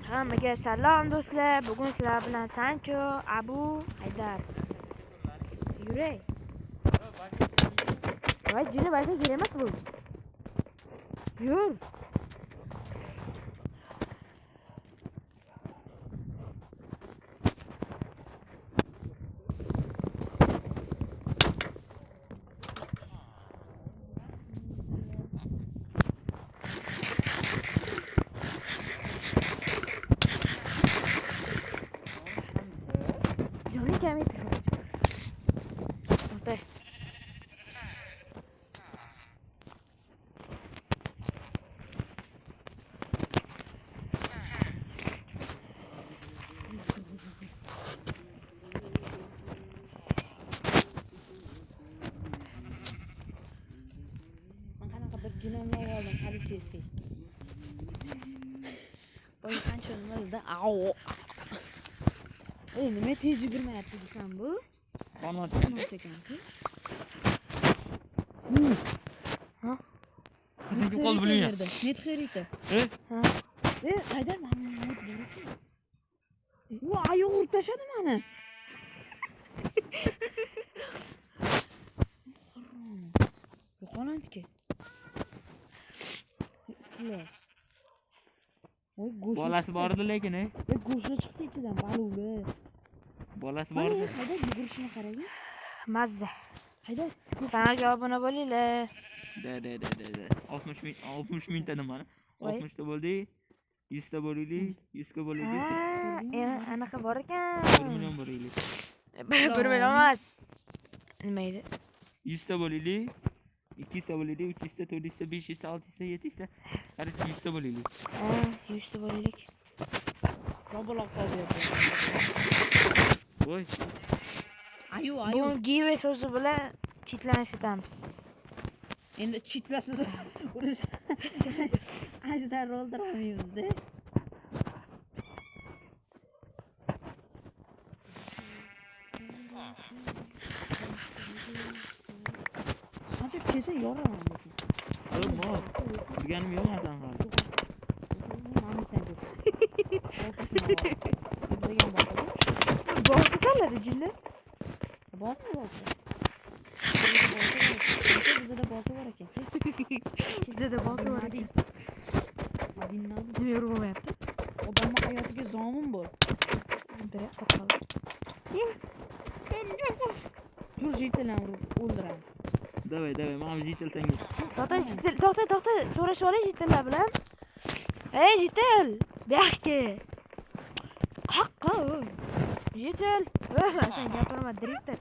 Hammaga salom do'stlar. Bugun sizlar bilan Sancho, Abu, Haydar. Yuray. Voy, jini Wi-Fi kerak emas bu. Yur. Joni kam etdi. To'xta. Qanaqa bir ginomni oldim politsiyasiy. Voy Sancho nimada? Au. Nima tez yugurmayapti desam bu? Qonot ekan-ku. Ha? Nega qol bulingan? Net xayrita. Ha. Haydar mana net bor-ku. Voy, ayoq urib tashladi meni. Yo'qolantiki. Xullas. Voy, go'sht. Bolasi bor edi lekin, Go'sht chiqdi ichidan, baluvli. bolasi bor edi. Haydar yugurishini qarang. Mazza. Haydar, Kanalga obuna bo'linglar. Da. 60 mingta nimani? Voy. 60 ta bo'ldi. 100 ta bo'laylik, 100 ta bo'laylik. Ha, anaqa bor ekan. 1 million bo'laylik. 1 million emas. Nima edi? 100 ta bo'laylik. 200 ta bo'laylik, 300 ta, 400 ta, 500 ta, 600 ta, 700 ta. Qarich 100 ta bo'laylik. Ha, 100 ta bo'laylik. roboloq qolyapti. Voy, Ayu. Bugun giveaway so'zi bilan chetlanish etamiz. Endi chitlasiz urish. Ajdar o'ldiramiz-da. Qancha kelsa yoraman lekin. mol. Turganim yo'q asan hali. Mana sen deb. Degan bo'ldi. Borqisanlar jinlar. Bormi bo'lsa? Bizda bolta bor ekan. Bizda bolta bor ekan. Madinani Nima yurmayapti? odamning hayotiga zomin bor. Biri qo'qol. Tur jitelni o'ldiramiz. Davay, mana jitilsangiz. To'xta, so'rashib oling jitillar bilan. Ey jitil, bu yoqqa. Qaqqa u. Jitil. Sen gapirma, direktor.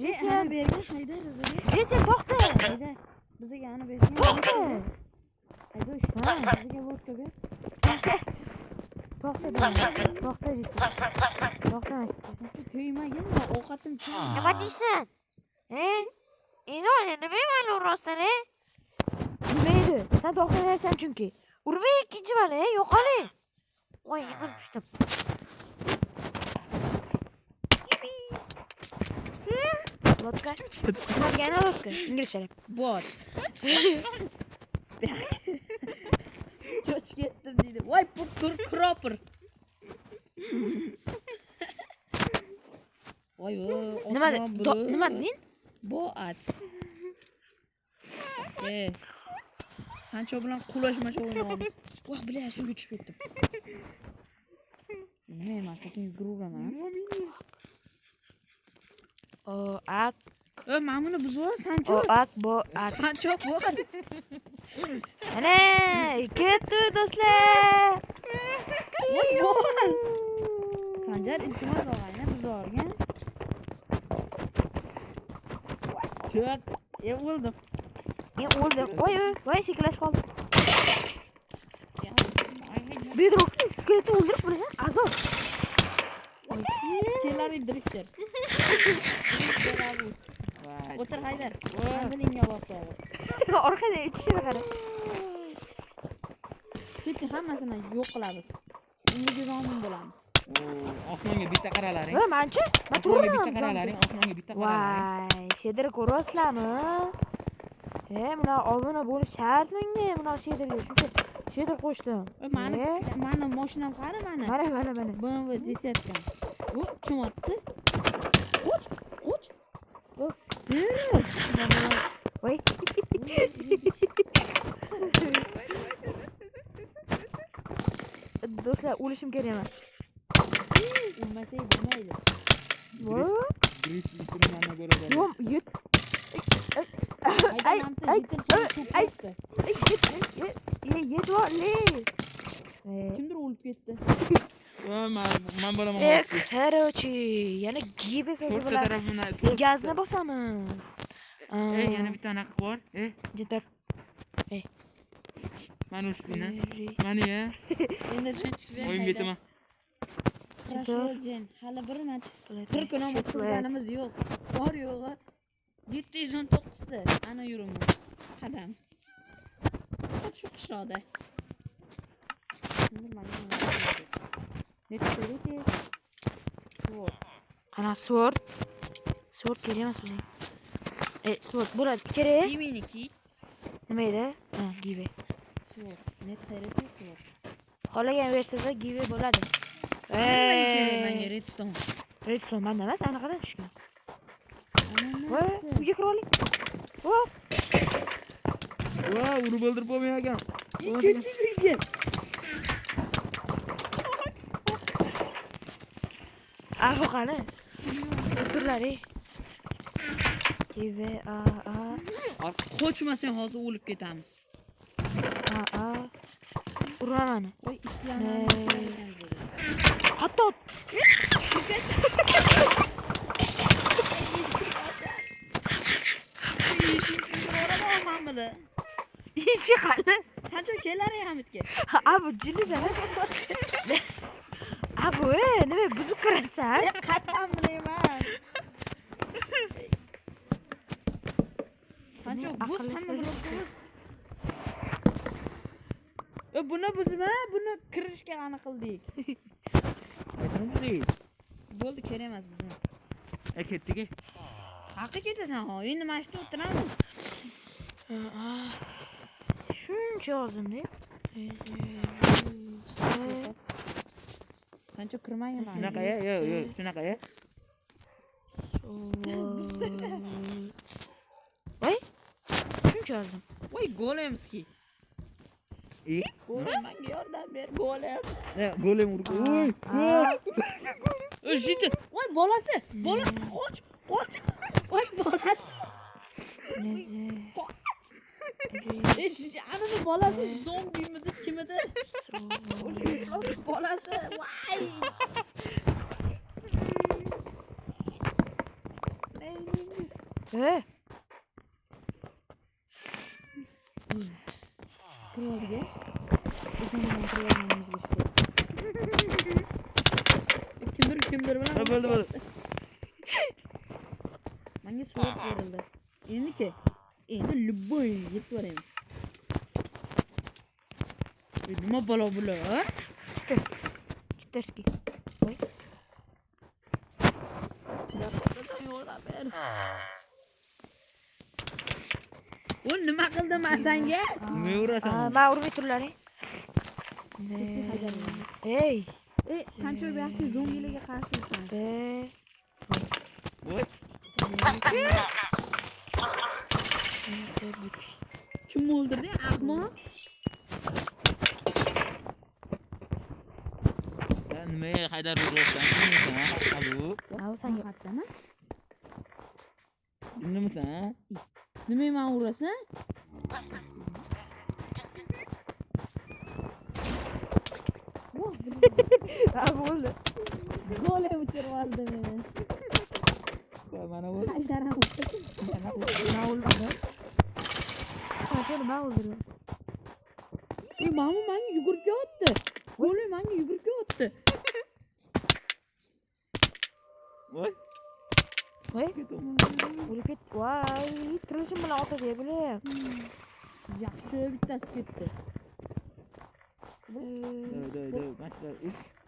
Jitil bergan Haydar o'ziga. Jitil, to'xta. Haydar bizga ani bergan. To'xta. Haydar bizga vodka ber. To'xta, jitil. To'xta. Kuymagan ovqatim chiqdi. Nima deysan? Nima bilan urasan, Nima edi? Sen to'xtamayapsan chunki. Urmay ikkinchi bala, yo'qoling. Voy, yiqilib tushdim. Vodka. Yana vodka. Inglizchalab. Bot. Cho'chib ketdim deydi. Voy, bu kropper. Voy, Nima deding? Boat. Sancho bilan qulashmasha o'ynaymiz. Voy, bilan suvga tushib ketdim. Nima emas, sekin yuguraman. Ak. Mana buni buzib Sancho. Ak. Sancho bor. Ana, ketdi do'stlar. Voy, bor. Sanjar iltimos og'ayni buzorgan. Cho'q, o'ldim. O'ldim. Voy, shekillashib qoldim. Bedrockni skeletni o'ldirish bilan azob. Kenlaring drifter. O'tir Haydar. Menga boqadi. Orqada ichishini qara. Ketdi, hammasini yo'q qilamiz. Unga zomin bo'lamiz. Osmonga bitta qaralaring. Manchi? Men Osmonga turibman. bitta qaralaring, osmonga bitta qaralaring. Voy, shedr ko'ryapsizlarmi? Mana obuna bo'lish shart menga, mana shedrga. Chunki Şeydir qo'shdim. Mani mashinam qani mana. Mana. BMW desetkan. Bu kim otdi? Qoch. Yürü. Voy. Do'stlar, o'lishim kerak emas. O'lmasang bo'lmaydi. Voy. Gris bitirmani ko'radi. Yo'q, yet. Kimdir o'lib ketdi. Men bo'laman. Короче, yana gibi so'zi To'rtta bilan tarafini. gazni bosamiz. Yana bitta anaqa bor. Yetar. Mana ushbuni. Mana ya. Endi chiqib O'yin betaman. Qarashlaysan. Hali bir kun ham o'tganimiz yo'q. Bor yo'g'i 719 ta. Ana yurimi. Qadam. Shu qishloqda. Qana sword. Sword kerak emas bizga. Sword bo'ladi, kerak. Kiminiki? Nima edi? Give. Sword. Net therapy sword. Xohlagan versiyada give bo'ladi. Menga redstone. Redstone manda emas, anaqadan tushgan. Voy, uyga kira oling. Voy. Voy, urib o'ldirib bo'lmay ekan. Uyga. Bu qani? O'tirlari. Give Qochmasang hozir o'lib ketamiz. Uraman. Voy, isyana. Hatto ichi qani? Sancho kelaring Hamidga. Bu jilida. Bu nima buzib kirasan? Qattan bilayman. Sancho bu hamma biladi. Buni buzma, buni kirishga qana qildik. Bo'ldi, kerak emas bizni. Ketdiki. Haqqa ketasan, ho. Endi mana shu o'tiraman. Shuncha ozimda. Sancho kirmayman. Shunaqa ya, yo'q, shunaqa ya. Voy. Shuncha ozim. Voy, Golemski. Golem, menga yordam ber, Golem. Golem urib. Jiti. Voy, bolasi, qoch. Voy, bolasi. Anani bolasi zombimidi, kimidi? Bolasi, voy. Kirolga. Kimdir bilan. Bo'ldi. Menga so'rab berildi. Endi любой yeb ko'raymi? Nima balo bular? Chiqtirski. Voy. Yordam ber. O nima qildim men senga? Nima urasan? Men urmay turlaring. Ey, Sancho bu yoqda zombilarga qarshisan. Voy. Kim o'ldirdi? Ahmoq. Nima haydar uribsan? Abu. senga Qatdami? Nimasan? Nima men urasan? bo'ldi. Golem uchirvardi meni. Mana bu. Haydaram. Nima o'ldi? Nima o'ldi? Mama menga yugurib ketdi. Golem menga yugurib ketdi. Voy. Voy. O'lib ketdi. Voy, tirishim bilan otadi bilim. Yaxshi bittasi ketdi. Mashlar.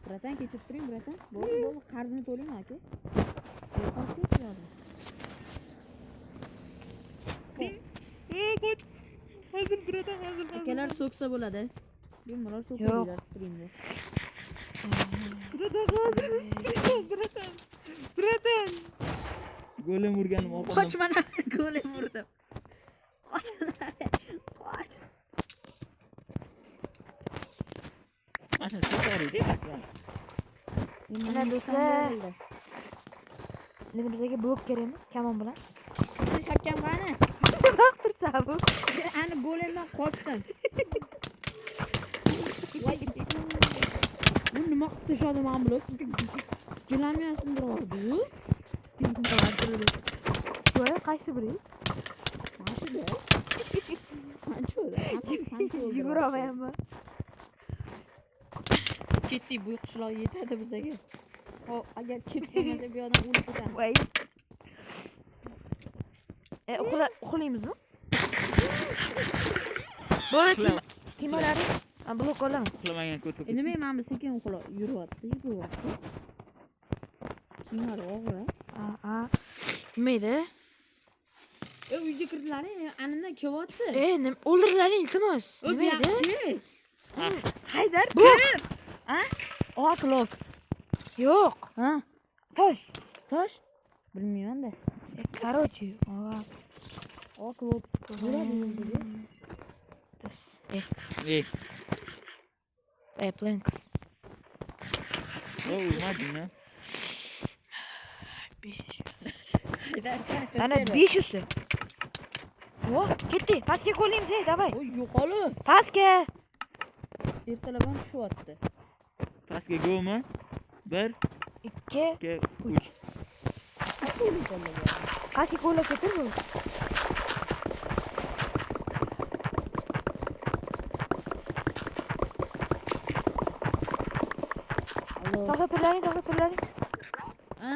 Bratan kechirtiring, bratan. Bo'ldi, qarzini to'layman aka. Akalar so'ksa bo'ladi. Bemalol suv Yo'q. qo'yinglar strimga. Golem urganim orqamdan. Qoch mana golem urdim. Qoch. Qoch. Mana so'tardik. Mana do'stlar. Endi bizga blok kerakmi? Kamon bilan. Siz shapkam qani? Tursa bu. Ani golemdan qochdim. Bu nima qilib tashladi men bilib? Gilamni sindiribdi. Voy, qaysi biri? Yuguramayapman. Ketdik, bu qishloq yetadi bizga. Hop, agar ketmasa bu odam o'lib ketadi. Voy. Uxlaymizmi? Bo'ldi. Timalari. Blok olaman. Uxlamagan ko'tib. Nima men bu sekin uxlab yuryapti. Kimlar og'ir? Nima edi? Uyga kirdilar, animdan kelyapti. Nima o'ldirlaring, iltimos. Nima edi? Haydar, Bu. ha? Otlok. Yo'q. Ha? Tosh. Tosh? Bilmayman-da. Короче, Otlok. Bo'ladi o'ziga. Plank. Oh, madina. Haydar, Ana 500. Voh, ketdi. Pastga qo'ylaymiz, davay. Oy, yo'qoli. Pastga. Ertalab ham tushyapti. Pastga go'mi? 1, 2. 2, 3. Pastga qo'ylab ketir bu. Allo. To'xta turlaring. Ha?